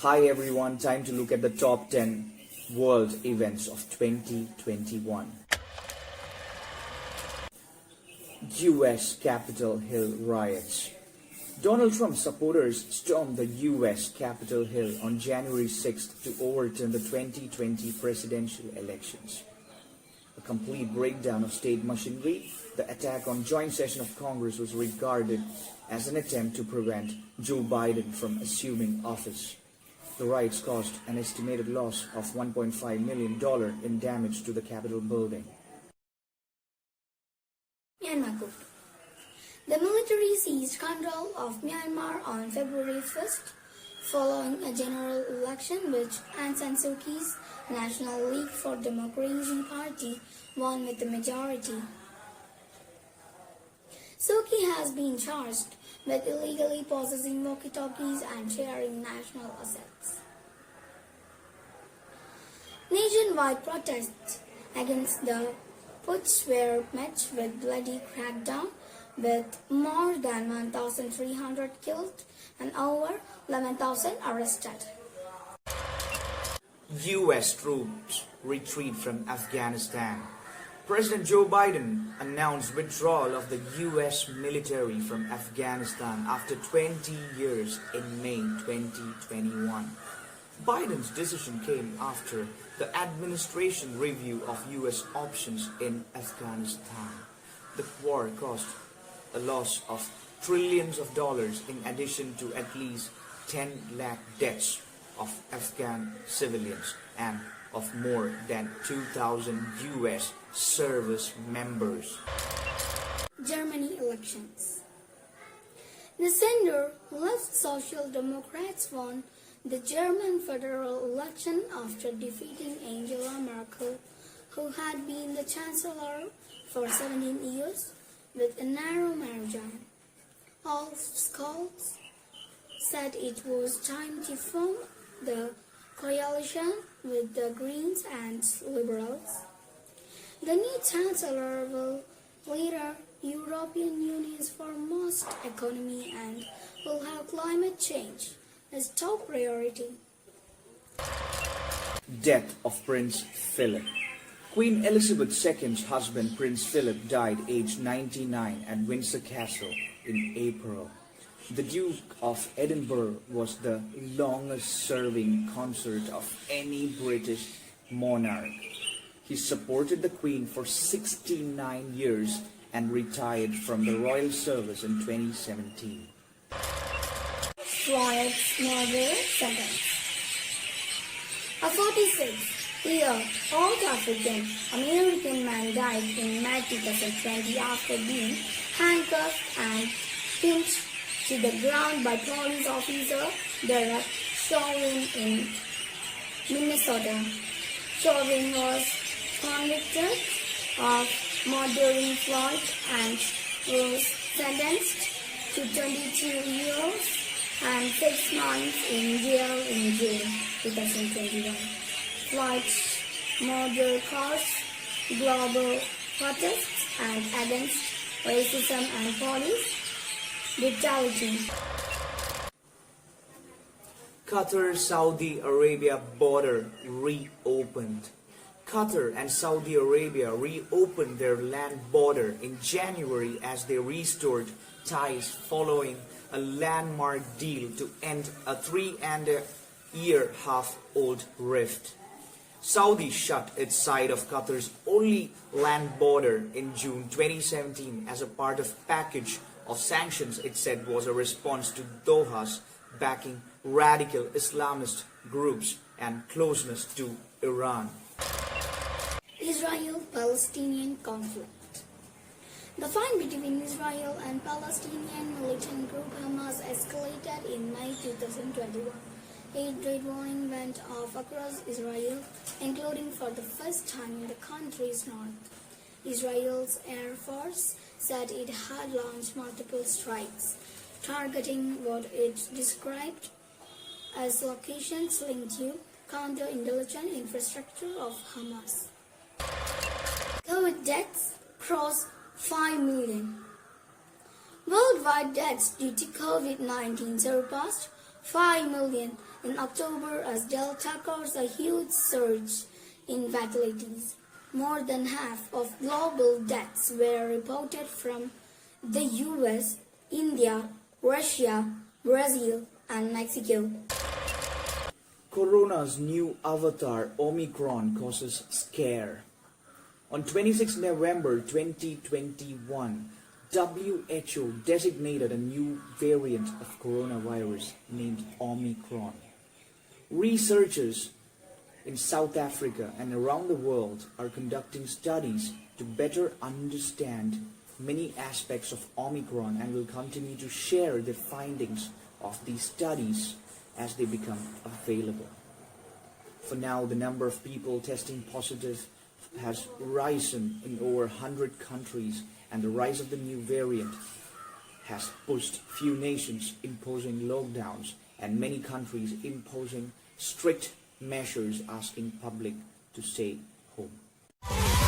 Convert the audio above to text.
Hi everyone, time to look at the top 10 world events of 2021. US Capitol Hill riots. Donald Trump's supporters stormed the US Capitol Hill on January 6th to overturn the 2020 presidential elections. A complete breakdown of state machinery, the attack on joint session of Congress was regarded as an attempt to prevent Joe Biden from assuming office. The riots caused an estimated loss of $1.5 million in damage to the Capitol building. Myanmar coup. The military seized control of Myanmar on February 1st, following a general election which Aung San Suu Kyi's National League for Democracy party won with a majority. Suu Kyi has been charged with illegally possessing walkie-talkies and sharing national assets. Nationwide protests against the putsch were met with bloody crackdown, with more than 1,300 killed and over 11,000 arrested. US troops retreat from Afghanistan. President Joe Biden announced withdrawal of the US military from Afghanistan after 20 years in May 2021. Biden's decision came after the administration review of US options in Afghanistan. The war caused a loss of trillions of dollars in addition to at least 10 lakh deaths of Afghan civilians and of more than 2,000 US service members. Germany elections. The center-left Social Democrats won the German federal election after defeating Angela Merkel, who had been the chancellor for 17 years, with a narrow margin. All scholars said it was time to form the coalition with the Greens and Liberals. The new chancellor will lead the European Union's foremost economy and will have climate change as top priority. Death of Prince Philip. Queen Elizabeth II's husband Prince Philip died aged 99 at Windsor Castle in April. The Duke of Edinburgh was the longest-serving consort of any British monarch. He supported the Queen for 69 years and retired from the royal service in 2017. Floyd's murder sentence. A 46-year South African American man died in May 2020 after being handcuffed and pinned to the ground by police officer Derek Chauvin in Minnesota. Chauvin was convicted of murdering Floyd and was sentenced to 22 years and 6 months in jail in June 2021. Floyd's murder caused global protests and against racism and police brutality. Qatar Saudi Arabia border reopened. Qatar and Saudi Arabia reopened their land border in January as they restored ties following a landmark deal to end a 3.5-year-old rift. Saudi shut its side of Qatar's only land border in June 2017 as a part of package of sanctions it said was a response to Doha's backing radical Islamist groups and closeness to Iran. Israel-Palestinian conflict. The fight between Israel and Palestinian militant group Hamas escalated in May 2021. 8 trade warnings went off across Israel, including for the first time in the country's north. Israel's Air Force said it had launched multiple strikes, targeting what it described as locations linked to counter-intelligence infrastructure of Hamas. COVID deaths crossed 5 million. Worldwide deaths due to COVID-19 surpassed 5 million in October as Delta caused a huge surge in fatalities. More than half of global deaths were reported from the US, India, Russia, Brazil, and Mexico. Corona's new avatar, Omicron, causes scare. On 26 November 2021, WHO designated a new variant of coronavirus named Omicron. Researchers in South Africa and around the world are conducting studies to better understand many aspects of Omicron and will continue to share the findings of these studies as they become available. For now, the number of people testing positive has risen in over 100 countries, and the rise of the new variant has pushed few nations imposing lockdowns and many countries imposing strict measures asking public to stay home.